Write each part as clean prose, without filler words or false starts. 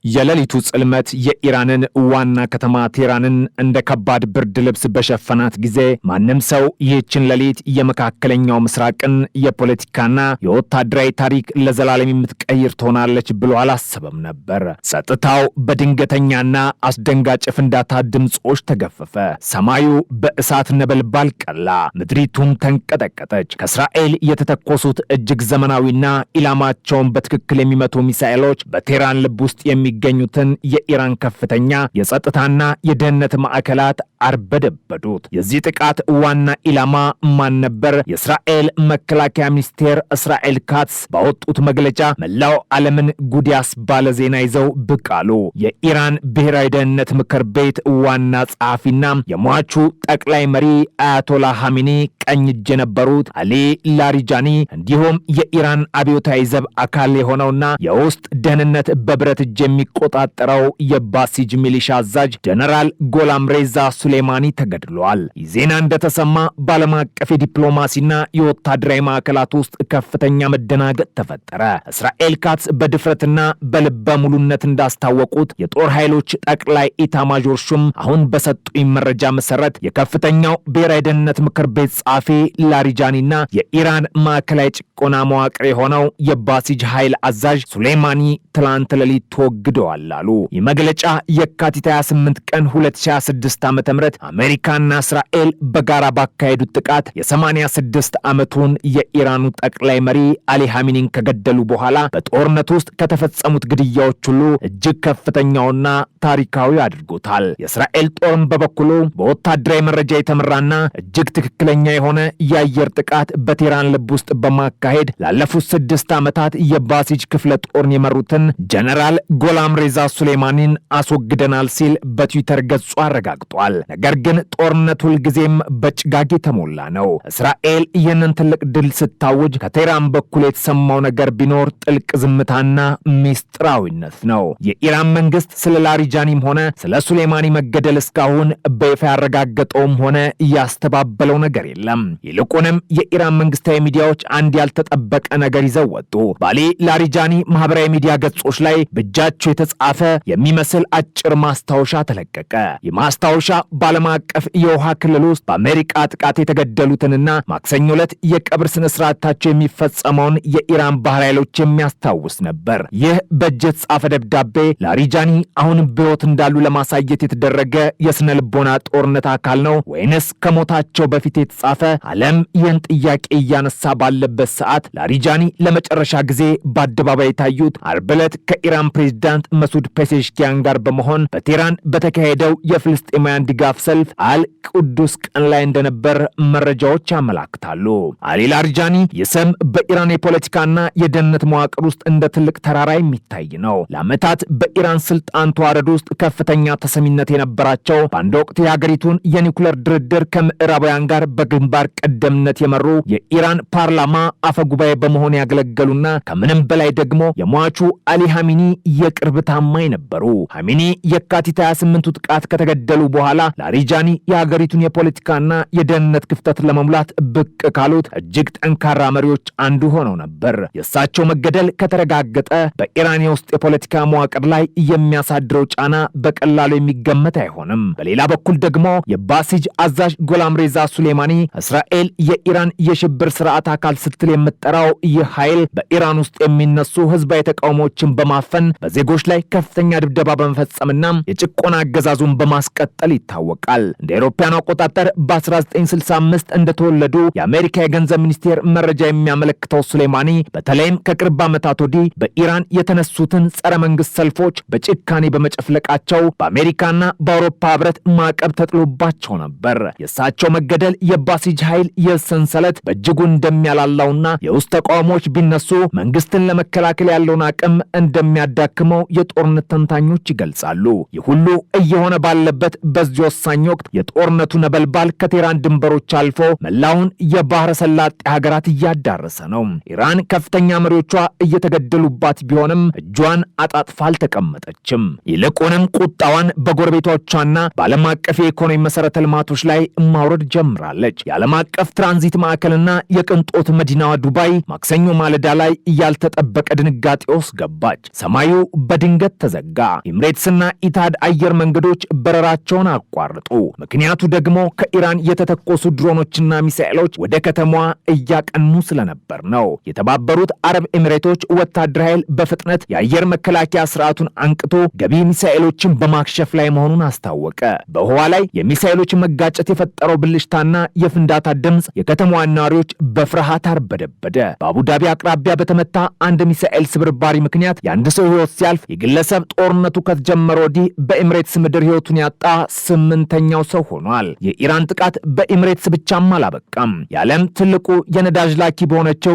የሌሊቱ ጽልመት የኢራንን ዋና ከተማ ቴህራንን እንደ ከባድ ብርድ ልብስ በሸፈናት ጊዜ ማንም ሰው ይህችን ሌሊት የመካከለኛው ምስራቅን የፖለቲካና የወታደራዊ ታሪክ ለዘላለም የምትቀይር ትሆናለች ብሎ አላሰበም ነበር። ጸጥታው በድንገተኛና አስደንጋጭ ፍንዳታ ድምጾች ተገፈፈ። ሰማዩ በእሳት ነበልባል ቀላ። ምድሪቱም ተንቀጠቀጠች። ከእስራኤል የተተኮሱት እጅግ ዘመናዊና ኢላማቸውን በትክክል የሚመቱ ሚሳኤሎች በቴህራን ልብ ውስጥ የሚገኙትን የኢራን ከፍተኛ የጸጥታና የደህንነት ማዕከላት አርበደበዱት። የዚህ ጥቃት ዋና ኢላማ ማን ነበር? የእስራኤል መከላከያ ሚኒስቴር እስራኤል ካትስ ባወጡት መግለጫ መላው ዓለምን ጉድ ያስባለ ዜና ይዘው ብቅ አሉ። የኢራን ብሔራዊ ደህንነት ምክር ቤት ዋና ጸሐፊና የሟቹ ጠቅላይ መሪ አያቶላ ሐሚኒ ቀኝ እጅ የነበሩት አሊ ላሪጃኒ እንዲሁም የኢራን አብዮታዊ ዘብ አካል የሆነውና የውስጥ ደህንነት በብረት እጅ የሚቆጣጠረው የባሲጅ ሚሊሻ አዛዥ ጀነራል ጎላምሬዛ ሱሌማኒ ተገድለዋል። ይህ ዜና እንደተሰማ በዓለም አቀፍ የዲፕሎማሲና የወታደራዊ ማዕከላት ውስጥ ከፍተኛ መደናገጥ ተፈጠረ። እስራኤል ካትስ በድፍረትና በልበ ሙሉነት እንዳስታወቁት የጦር ኃይሎች ጠቅላይ ኢታማዦር ሹም አሁን በሰጡኝ መረጃ መሰረት የከፍተኛው ብሔራዊ ደህንነት ምክር ቤት ጸሐፊ ላሪጃኒና የኢራን ማዕከላዊ ጭቆና መዋቅር የሆነው የባሲጅ ኃይል አዛዥ ሱሌማኒ ትላንት ሌሊት ተወግደዋል አሉ። ይህ መግለጫ የካቲት 28 ቀን 2026 ዓ.ም አሜሪካና እስራኤል በጋራ ባካሄዱት ጥቃት የ86 ዓመቱን የኢራኑ ጠቅላይ መሪ አሊ ሐሚኒን ከገደሉ በኋላ በጦርነት ውስጥ ከተፈጸሙት ግድያዎች ሁሉ እጅግ ከፍተኛውና ታሪካዊ አድርጎታል። የእስራኤል ጦርም በበኩሉ በወታደራዊ መረጃ የተመራና እጅግ ትክክለኛ የሆነ የአየር ጥቃት በቴህራን ልብ ውስጥ በማካሄድ ላለፉት 6 ዓመታት የባሲጅ ክፍለ ጦርን የመሩትን ጀነራል ጎላምሬዛ ሱሌማኒን አስወግደናል ሲል በትዊተር ገጹ አረጋግጧል። ነገር ግን ጦርነቱ ሁልጊዜም በጭጋግ የተሞላ ነው። እስራኤል ይህንን ትልቅ ድል ስታውጅ ከቴህራን በኩል የተሰማው ነገር ቢኖር ጥልቅ ዝምታና ሚስጥራዊነት ነው። የኢራን መንግስት ስለ ላሪጃኒም ሆነ ስለ ሱሌማኒ መገደል እስካሁን በይፋ ያረጋገጠውም ሆነ ያስተባበለው ነገር የለም። ይልቁንም የኢራን መንግስታዊ ሚዲያዎች አንድ ያልተጠበቀ ነገር ይዘው ወጡ። ባሊ ላሪጃኒ ማህበራዊ ሚዲያ ገጾች ላይ በእጃቸው የተጻፈ የሚመስል አጭር ማስታወሻ ተለቀቀ። የማስታወሻ በዓለም አቀፍ የውሃ ክልል ውስጥ በአሜሪካ ጥቃት የተገደሉትንና ማክሰኞ ዕለት የቀብር ስነ ስርዓታቸው የሚፈጸመውን የኢራን ባህር ኃይሎች የሚያስታውስ ነበር። ይህ በእጅ የተጻፈ ደብዳቤ ላሪጃኒ አሁንም በሕይወት እንዳሉ ለማሳየት የተደረገ የስነ ልቦና ጦርነት አካል ነው ወይንስ ከሞታቸው በፊት የተጻፈ? ዓለም ይህን ጥያቄ እያነሳ ባለበት ሰዓት ላሪጃኒ ለመጨረሻ ጊዜ በአደባባይ የታዩት ዓርብ ዕለት ከኢራን ፕሬዝዳንት መሱድ ፔዜሽኪያን ጋር በመሆን በቴህራን በተካሄደው የፍልስጤማውያን ድጋፍ ሰልፍ አል ቅዱስ ቀን ላይ እንደነበር መረጃዎች ያመላክታሉ። አሊ ላሪጃኒ የስም በኢራን የፖለቲካና የደህንነት መዋቅር ውስጥ እንደ ትልቅ ተራራ የሚታይ ነው። ለዓመታት በኢራን ስልጣን ተዋረድ ውስጥ ከፍተኛ ተሰሚነት የነበራቸው፣ በአንድ ወቅት የሀገሪቱን የኒውክሌር ድርድር ከምዕራባውያን ጋር በግንባር ቀደምነት የመሩ፣ የኢራን ፓርላማ አፈጉባኤ በመሆን ያገለገሉና ከምንም በላይ ደግሞ የሟቹ አሊ ሐሚኒ የቅርብ ታማኝ ነበሩ። ሐሚኒ የካቲት 28ቱ ጥቃት ከተገደሉ በኋላ ላሪጃኒ የሀገሪቱን የፖለቲካና የደህንነት ክፍተት ለመሙላት ብቅ ካሉት እጅግ ጠንካራ መሪዎች አንዱ ሆነው ነበር። የእሳቸው መገደል ከተረጋገጠ በኢራን የውስጥ የፖለቲካ መዋቅር ላይ የሚያሳድረው ጫና በቀላሉ የሚገመት አይሆንም። በሌላ በኩል ደግሞ የባሲጅ አዛዥ ጎላምሬዛ ሱሌማኒ እስራኤል የኢራን የሽብር ስርዓት አካል ስትል የምትጠራው ይህ ኃይል በኢራን ውስጥ የሚነሱ ህዝባዊ ተቃውሞዎችን በማፈን በዜጎች ላይ ከፍተኛ ድብደባ በመፈጸምና የጭቆና አገዛዙን በማስቀጠል ይታወቃል። እንደ አውሮፓውያን አቆጣጠር በ1965 እንደተወለዱ የአሜሪካ የገንዘብ ሚኒስቴር መረጃ የሚያመለክተው ሱሌማኒ በተለይም ከቅርብ ዓመታት ወዲህ በኢራን የተነሱትን ጸረ መንግስት ሰልፎች በጭካኔ በመጨፍለቃቸው በአሜሪካና በአውሮፓ ህብረት ማዕቀብ ተጥሎባቸው ነበር። የእሳቸው መገደል የባሲጅ ኃይል የሰንሰለት በእጅጉ እንደሚያላላውና የውስጥ ተቃውሞዎች ቢነሱ መንግስትን ለመከላከል ያለውን አቅም እንደሚያዳክመው የጦርነት ተንታኞች ይገልጻሉ። ይህ ሁሉ እየሆነ ባለበት በዚህ ወሳኝ ወቅት የጦርነቱ ነበልባል ከቴህራን ድንበሮች አልፎ መላውን የባህረ ሰላጤ ሀገራት እያዳረሰ ነው። ኢራን ከፍተኛ መሪዎቿ እየተገደሉባት ቢሆንም እጇን አጣጥፋ አልተቀመጠችም። ይልቁንም ቁጣዋን በጎረቤቶቿና በዓለም አቀፍ የኢኮኖሚ መሰረተ ልማቶች ላይ ማውረድ ጀምራለች። የዓለም አቀፍ ትራንዚት ማዕከልና የቅንጦት መዲናዋ ዱባይ ማክሰኞ ማለዳ ላይ ያልተጠበቀ ድንጋጤ ውስጥ ገባች። ሰማዩ በድንገት ተዘጋ። ኤምሬትስና ኢታድ አየር መንገዶች በረራቸውን አቋርጡ። ምክንያቱ ደግሞ ከኢራን የተተኮሱ ድሮኖችና ሚሳኤሎች ወደ ከተማዋ እያቀኑ ስለነበር ነው። የተባበሩት አረብ ኤሚሬቶች ወታደራዊ ኃይል በፍጥነት የአየር መከላከያ ስርዓቱን አንቅቶ ገቢ ሚሳኤሎችን በማክሸፍ ላይ መሆኑን አስታወቀ። በህዋ ላይ የሚሳኤሎች መጋጨት የፈጠረው ብልሽታና የፍንዳታ ድምፅ የከተማዋን ነዋሪዎች በፍርሃት አርበደበደ። በአቡዳቢ አቅራቢያ በተመታ አንድ ሚሳኤል ስብርባሪ ምክንያት የአንድ ሰው ህይወት ሲያልፍ የግለሰብ ጦርነቱ ከተጀመረ ወዲህ በኤሚሬትስ ምድር ህይወቱን ያጣ 8ኛው ሰው ሆኗል። የኢራን ጥቃት በኤሚሬትስ ብቻም አላበቃም። የዓለም ትልቁ የነዳጅ ላኪ በሆነችው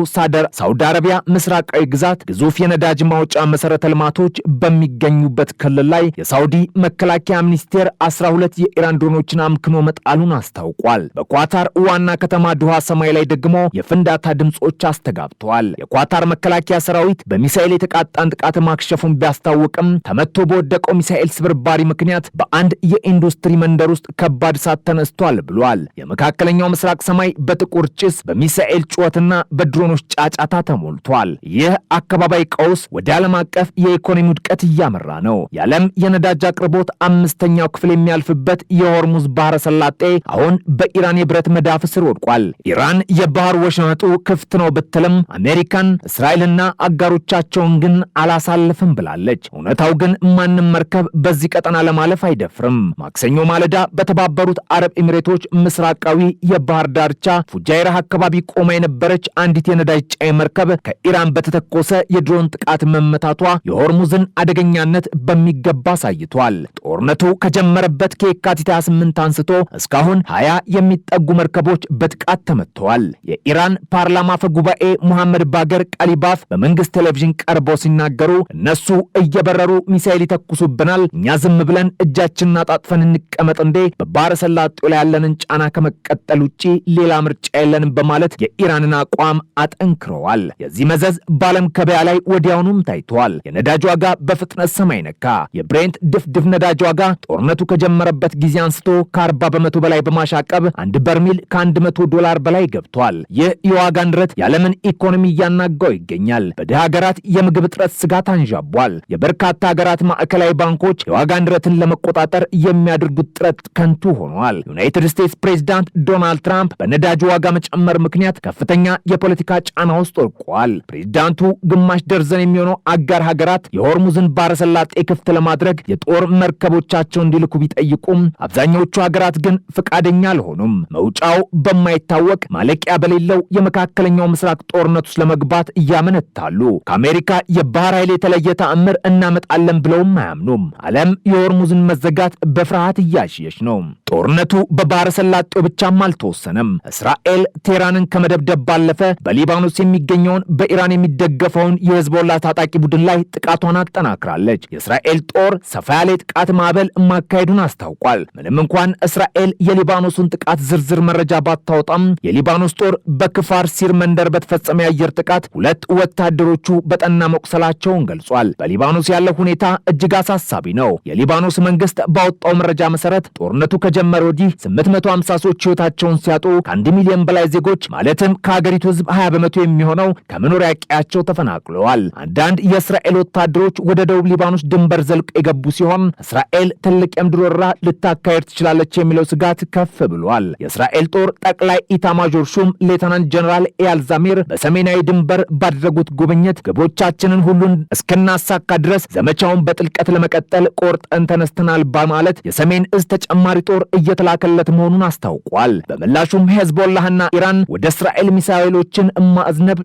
ሳውዲ አረቢያ ምስራቃዊ ግዛት ግዙፍ የነዳጅ ማውጫ መሰረተ ልማቶች በሚገኙበት ክልል ላይ የሳውዲ መከላከያ ሚኒስቴር 12 የኢራን ድሮኖችን አምክኖ መጣሉን አስታውቋል። በኳታር ዋና ከተማ ዱሃ ሰማይ ላይ ደግሞ የፍንዳታ ድምጾች አስተጋብተዋል። የኳታር መከላከያ ሰራዊት በሚሳኤል የተቃጣን ጥቃት ማክሸፉን ቢያስታውቅም ተመቶ በወደቀው ሚሳኤል ስብርባሪ ምክንያት በአንድ የኢንዱስትሪ መንደር ውስጥ ከባድ እሳት ተነስቷል ብሏል። የመካከለኛው ምስራቅ ሰማይ በጥቁር ጭስ፣ በሚሳኤል ጩኸትና በድሮኖች ጫጫታ ተሞልቷል። ይህ አካባቢያዊ ቀውስ ወደ ዓለም አቀፍ የኢኮኖሚ ውድቀት እያመራ ነው። የዓለም የነዳጅ አቅርቦት 5ኛው ክፍል የሚያልፍበት የሆርሙዝ ባህረ ሰላጤ አሁን በኢራን የብረት መዳፍ ስር ወድቋል። ኢራን የባህር ወሽመጡ ክፍት ነው ብትልም አሜሪካን፣ እስራኤልና አጋሮቻቸውን ግን አላሳልፍም ብላለች። እውነታው ግን ማንም መርከብ በዚህ ቀጠና ለማለፍ አይደፍርም። ማክሰኞ ማለዳ በተባበሩት አረብ ኤሚሬቶች ምስራቃዊ የባህር ዳርቻ ፉጃይራህ አካባቢ ቆማ የነበረች አንዲት የነዳጅ ጫኝ መርከብ ከኢራን በተተኮሰ የድሮን ጥቃት መመታቷ የሆርሙዝን አደገኛነት በሚገባ አሳይቷል። ጦርነቱ ከጀመረበት ከየካቲት 28 አንስቶ እስካሁን 20 የሚጠጉ መርከቦች በጥቃት ተመትተዋል። የኢራን ፓርላማ አፈ ጉባኤ ሙሐመድ ባገር ቀሊባፍ በመንግስት ቴሌቪዥን ቀርበው ሲናገሩ እነሱ እየበረሩ ሚሳኤል ይተኩሱብናል፣ እኛ ዝም ብለን እጃችንን አጣጥፈን እንቀመጥ እንዴ? በባህረ ሰላጤው ላይ ያለንን ጫና ከመቀጠል ውጪ ሌላ ምርጫ የለንም በማለት የኢራንን አቋም አጠንክረዋል። የዚህ መዘዝ በዓለም ገበያ ላይ ወዲያውኑም ታይቷል። የነዳጅ ዋጋ በፍጥነት ሰማይ ነካ። የብሬንት ድፍድፍ ነዳጅ ዋጋ ጦርነቱ ከጀመረበት ጊዜ አንስቶ ከ40 በመቶ በላይ በማሻቀብ አንድ በርሚል $100 በላይ ገብቷል። ይህ የዋጋ ንረት የዓለምን ኢኮኖሚ እያናጋው ይገኛል። በድሃ ሀገራት የምግብ እጥረት ስጋት አንዣቧል። የበርካታ ሀገራት ማዕከላዊ ባንኮች የዋጋ ንረትን ለመቆጣጠር የሚያደርጉት ጥረት ከንቱ ሆኗል። ዩናይትድ ስቴትስ ፕሬዝዳንት ዶናልድ ትራምፕ በነዳጅ ዋጋ መጨመር ምክንያት ከፍተኛ የፖለቲካ ጫና ውስጥ ወድቀዋል። ፕሬዝዳንቱ ግማሽ ደርዘን የሚሆነው አጋር ሀገራት የሆርሙዝን ባህረ ሰላጤ ክፍት ለማድረግ የጦር መርከቦቻቸውን እንዲልኩ ቢጠይቁም አብዛኛዎቹ ሀገራት ግን ፈቃደኛ አልሆኑም። መውጫው በማይታወቅ ማለቂያ በሌለው የመካከለኛው ምስራቅ ጦርነት ውስጥ ለመግባት እያመነታሉ። ከአሜሪካ የባህር ኃይል የተለየ ተአምር እናመጣለን ብለውም አያምኑም። ዓለም የሆርሙዝን መዘጋት በፍርሃት እያሸየች ነው። ጦርነቱ በባህረ ሰላጤው ብቻም አልተወሰነም። እስራኤል ቴህራንን ከመደብደብ ባለፈ በሊባኖስ የሚገኘውን በኢራን የሚደገፈውን የህዝቦላ ታጣቂ ቡድን ላይ ጥቃቷን አጠናክራለች። የእስራኤል ጦር ሰፋ ያለ ጥቃት ማዕበል ማካሄዱን አስታውቋል። ምንም እንኳን እስራኤል የሊባኖሱን ጥቃት ዝርዝር መረጃ ባታወጣም የሊባኖስ ጦር በክፋር ሲር መንደር በተፈጸመ የአየር ጥቃት 2 ወታደሮቹ በጠና መቁሰላቸውን ገልጿል። በሊባኖስ ያለው ሁኔታ እጅግ አሳሳቢ ነው። የሊባኖስ መንግስት ባወጣው መረጃ መሰረት ጦርነቱ ከጀመረ ወዲህ 850 ሰዎች ህይወታቸውን ሲያጡ ከ1 ሚሊዮን በላይ ዜጎች ማለትም ከሀገሪቱ ህዝብ 20 በመቶ የሚሆነው ከመኖሪያ ቀያቸው ተፈናቅለዋል። አንዳንድ የእስራኤል ወታደሮች ወደ ደቡብ ሊባኖስ ድንበር ዘልቀው የገቡ ሲሆን እስራኤል ትልቅ የምድር ወረራ ልታካሄድ ትችላለች የሚለው ስጋት ከፍ ብሏል። የእስራኤል ጦር ጠቅላይ ኢታማዦር ሹም ሌተናንት ጀነራል ኤያል ዛሚር በሰሜናዊ ድንበር ባደረጉት ጉብኝት ግቦቻችንን ሁሉን እስክናሳካ ድረስ ዘመቻውን በጥልቀት ለመቀጠል ቆርጠን ተነስተናል በማለት የሰሜን እዝ ተጨማሪ ጦር እየተላከለት መሆኑን አስታውቋል። በምላሹም ሄዝቦላህና ኢራን ወደ እስራኤል ሚሳኤሎችን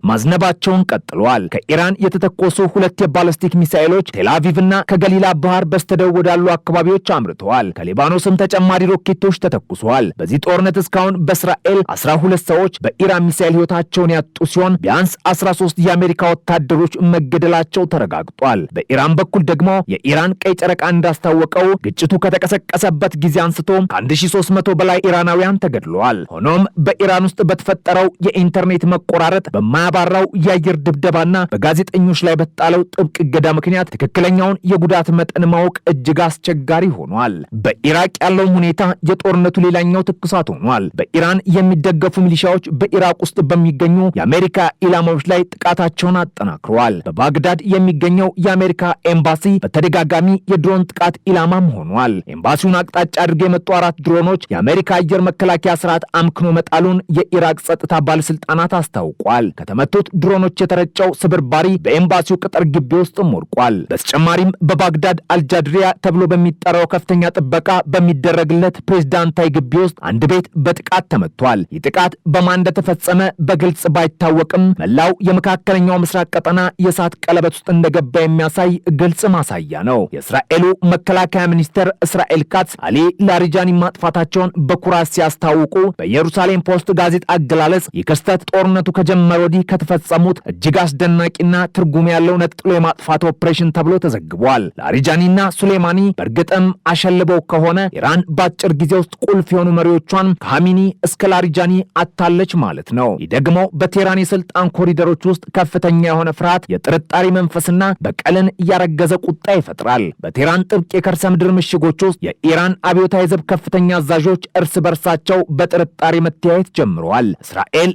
ማዝነባቸውን ቀጥለዋል። ከኢራን የተተኮሱ 2 የባለስቲክ ሚሳኤሎች ቴልአቪቭና ከገሊላ ባህር በስተደቡብ ወዳሉ አካባቢዎች አምርተዋል። ከሊባኖስም ተጨማሪ ሮኬቶች ተተኩሰዋል። በዚህ ጦርነት እስካሁን በእስራኤል 12 ሰዎች በኢራን ሚሳኤል ህይወታቸውን ያጡ ሲሆን ቢያንስ 13 የአሜሪካ ወታደሮች መገደላቸው ተረጋግጧል። በኢራን በኩል ደግሞ የኢራን ቀይ ጨረቃ እንዳስታወቀው ግጭቱ ከተቀሰቀሰበት ጊዜ አንስቶ ከ1300 በላይ ኢራናውያን ተገድለዋል። ሆኖም በኢራን ውስጥ በተፈጠረው የኢንተርኔት መቆራረጥ፣ በማያባራው የአየር ድብደባና በጋዜጠኞች ላይ በተጣለው ጥብቅ እገዳ ምክንያት ትክክለኛውን የጉዳት መጠን ማወቅ እጅግ አስቸጋሪ ሆኗል። በኢራቅ ያለው ሁኔታ የጦርነቱ ሌላኛው ትኩሳት ሆኗል። በኢራን የሚደገፉ ሚሊሻዎች በኢራቅ ውስጥ በሚገኙ የአሜሪካ ኢላማዎች ላይ ጥቃታቸውን አጠናክረዋል። በባግዳድ የሚገኘው የአሜሪካ ኤምባሲ በተደጋጋሚ የድሮን ጥቃት ኢላማም ሆኗል። ኤምባሲውን አቅጣጫ አድርገው የመጡ 4 ድሮኖች የአሜሪካ አየር መከላከያ ስርዓት አምክኖ መጣሉን የኢራቅ ጸጥታ ባለስልጣናት አስታውቋል። ከተመቱት ድሮኖች የተረጨው ስብርባሪ በኤምባሲው ቅጥር ግቢ ውስጥ ወድቋል። በተጨማሪም በባግዳድ አልጃድሪያ ተብሎ በሚጠራው ከፍተኛ ጥበቃ በሚደረግለት ፕሬዝዳንታዊ ግቢ ውስጥ አንድ ቤት በጥቃት ተመቷል። ይህ ጥቃት በማን እንደተፈጸመ በግልጽ ባይታወቅም መላው የመካከለኛው ምስራቅ ቀጠና የእሳት ቀለበት ውስጥ እንደገባ የሚያሳይ ግልጽ ማሳያ ነው። የእስራኤሉ መከላከያ ሚኒስትር እስራኤል ካትዝ አሊ ላሪጃኒ ማጥፋታቸውን በኩራት ሲያስታውቁ በኢየሩሳሌም ፖስት ጋዜጣ አገላለጽ ይህ ክስተት ጦርነቱ ከጀመረ ወዲህ ከተፈጸሙት እጅግ አስደናቂና ትርጉም ያለው ነጥሎ የማጥፋት ኦፕሬሽን ተብሎ ተዘግቧል። ላሪጃኒና ሱሌማኒ በእርግጥም አሸልበው ከሆነ ኢራን በአጭር ጊዜ ውስጥ ቁልፍ የሆኑ መሪዎቿን ከሃሚኒ እስከ ላሪጃኒ አታለች ማለት ነው። ይህ ደግሞ በቴህራን የስልጣን ኮሪደሮች ውስጥ ከፍተኛ የሆነ ፍርሃት፣ የጥርጣሬ መንፈስና በቀልን እያረገዘ ቁጣ ይፈጥራል። በቴህራን ጥብቅ የከርሰ ምድር ምሽጎች ውስጥ የኢራን አብዮታዊ ዘብ ከፍተኛ አዛዦች እርስ በርሳቸው በጥርጣሬ መተያየት ጀምረዋል። እስራኤል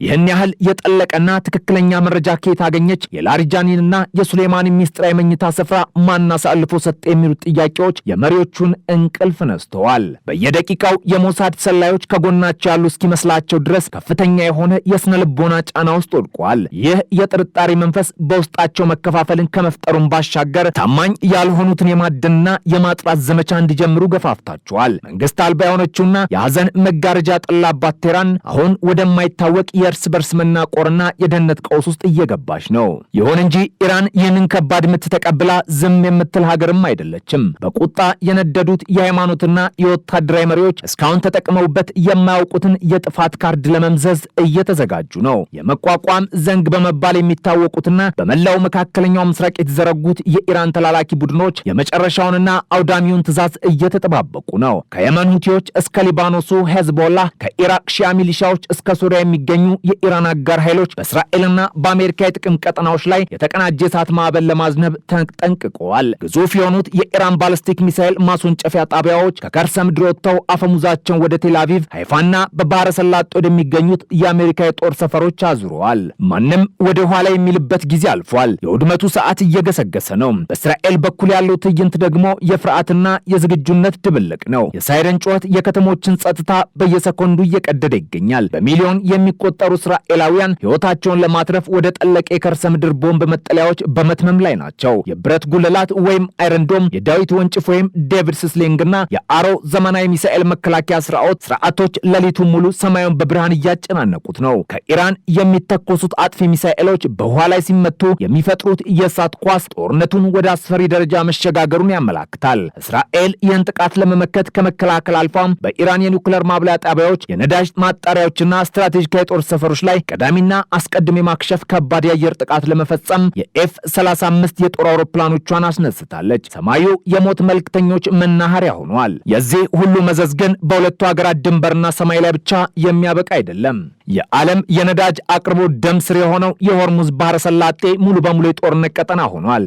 ይህን ያህል የጠለቀና ትክክለኛ መረጃ ከየት አገኘች? የላሪጃኒንና የሱሌማኒ ሚስጥራዊ መኝታ ስፍራ ማን አሳልፎ ሰጠ? የሚሉት ጥያቄዎች የመሪዎቹን እንቅልፍ ነስተዋል። በየደቂቃው የሞሳድ ሰላዮች ከጎናቸው ያሉ እስኪመስላቸው ድረስ ከፍተኛ የሆነ የስነ ልቦና ጫና ውስጥ ወድቋል። ይህ የጥርጣሬ መንፈስ በውስጣቸው መከፋፈልን ከመፍጠሩን ባሻገር ታማኝ ያልሆኑትን የማደንና የማጥራት ዘመቻ እንዲጀምሩ ገፋፍታቸዋል። መንግስት አልባ የሆነችውና የሐዘን መጋረጃ ጥላባት ቴህራን አሁን ወደማይታወቅ የእርስ በርስ መናቆርና የደህንነት ቀውስ ውስጥ እየገባች ነው። ይሁን እንጂ ኢራን ይህንን ከባድ ምት ተቀብላ ዝም የምትል ሀገርም አይደለችም። በቁጣ የነደዱት የሃይማኖትና የወታደራዊ መሪዎች እስካሁን ተጠቅመውበት የማያውቁትን የጥፋት ካርድ ለመምዘዝ እየተዘጋጁ ነው። የመቋቋም ዘንግ በመባል የሚታወቁትና በመላው መካከለኛው ምስራቅ የተዘረጉት የኢራን ተላላኪ ቡድኖች የመጨረሻውንና አውዳሚውን ትዕዛዝ እየተጠባበቁ ነው። ከየመን ሁቲዎች እስከ ሊባኖሱ ሄዝቦላህ፣ ከኢራቅ ሺያ ሚሊሻዎች እስከ ሶሪያ የሚገኙ የኢራን አጋር ኃይሎች በእስራኤልና በአሜሪካ የጥቅም ቀጠናዎች ላይ የተቀናጀ እሳት ማዕበል ለማዝነብ ተጠንቅቀዋል። ግዙፍ የሆኑት የኢራን ባለስቲክ ሚሳኤል ማስወንጨፊያ ጣቢያዎች ከከርሰ ምድር ወጥተው አፈሙዛቸውን ወደ ቴል አቪቭ፣ ሃይፋና በባህረ ሰላጤ ወደሚገኙት የአሜሪካ የጦር ሰፈሮች አዙረዋል። ማንም ወደ ኋላ የሚልበት ጊዜ አልፏል። የውድመቱ ሰዓት እየገሰገሰ ነው። በእስራኤል በኩል ያለው ትዕይንት ደግሞ የፍርሃትና የዝግጁነት ድብልቅ ነው። የሳይረን ጩኸት የከተሞችን ጸጥታ በየሰኮንዱ እየቀደደ ይገኛል። በሚሊዮን የሚቆጠሩ እስራኤላውያን ሕይወታቸውን ለማትረፍ ወደ ጠለቀ የከርሰ ምድር ቦምብ መጠለያዎች በመትመም ላይ ናቸው። የብረት ጉልላት ወይም አይረንዶም፣ የዳዊት ወንጭፍ ወይም ዴቪድ ስሊንግና የአሮ ዘመናዊ ሚሳኤል መከላከያ ስርዓቶች ሌሊቱን ሙሉ ሰማዩን በብርሃን እያጨናነቁት ነው። ከኢራን የሚተኮሱት አጥፊ ሚሳኤሎች በውሃ ላይ ሲመቱ የሚፈጥሩት የእሳት ኳስ ጦርነቱን ወደ አስፈሪ ደረጃ መሸጋገሩን ያመላክታል። እስራኤል ይህን ጥቃት ለመመከት ከመከላከል አልፋም በኢራን የኒውክሌር ማብላያ ጣቢያዎች፣ የነዳጅ ማጣሪያዎችና ስትራቴጂካዊ የጦር ሰፈሮች ላይ ቀዳሚና አስቀድሜ ማክሸፍ ከባድ የአየር ጥቃት ለመፈጸም የኤፍ-35 የጦር አውሮፕላኖቿን አስነስታለች። ሰማዩ የሞት መልክተኞች መናኸሪያ ሆኗል። የዚህ ሁሉ መዘዝ ግን በሁለቱ ሀገራት ድንበርና ሰማይ ላይ ብቻ የሚያበቃ አይደለም። የዓለም የነዳጅ አቅርቦት ደም ስር የሆነው የሆርሙዝ ባህረ ሰላጤ ሙሉ በሙሉ የጦርነት ቀጠና ሆኗል።